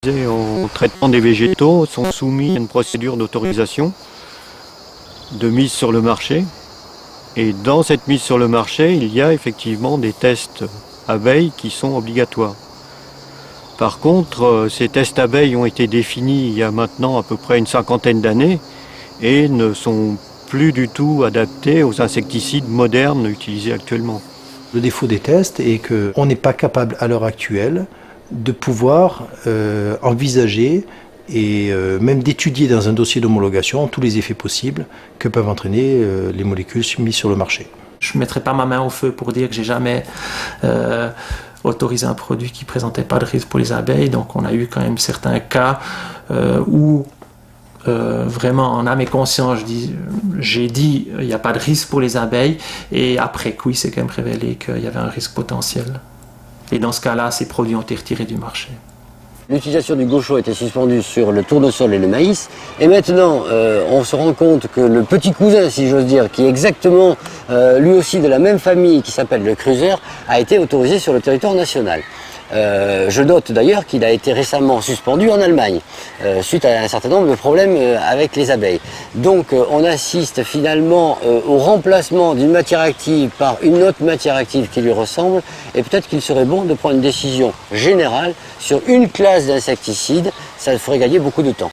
Au traitement des végétaux sont soumis à une procédure d'autorisation de mise sur le marché. Et dans cette mise sur le marché, il y a effectivement des tests abeilles qui sont obligatoires. Par contre, ces tests abeilles ont été définis il y a maintenant à peu près une cinquantaine d'années et ne sont plus du tout adaptés aux insecticides modernes utilisés actuellement. Le défaut des tests est qu'on n'est pas capable à l'heure actuelle de pouvoir envisager et même d'étudier dans un dossier d'homologation tous les effets possibles que peuvent entraîner les molécules mises sur le marché. Je ne mettrai pas ma main au feu pour dire que j'ai jamais autorisé un produit qui ne présentait pas de risque pour les abeilles. Donc on a eu quand même certains cas où vraiment en âme et conscience j'ai dit il n'y a pas de risque pour les abeilles, et après coup il s'est quand même révélé qu'il y avait un risque potentiel. Et dans ce cas-là, ces produits ont été retirés du marché. L'utilisation du gaucho était suspendue sur le tournesol et le maïs. Et maintenant, on se rend compte que le petit cousin, si j'ose dire, qui est exactement lui aussi de la même famille, qui s'appelle le cruiser, a été autorisé sur le territoire national. Je note d'ailleurs qu'il a été récemment suspendu en Allemagne, suite à un certain nombre de problèmes avec les abeilles. Donc on assiste finalement au remplacement d'une matière active par une autre matière active qui lui ressemble, et peut-être qu'il serait bon de prendre une décision générale sur une classe d'insecticides. Ça ferait gagner beaucoup de temps.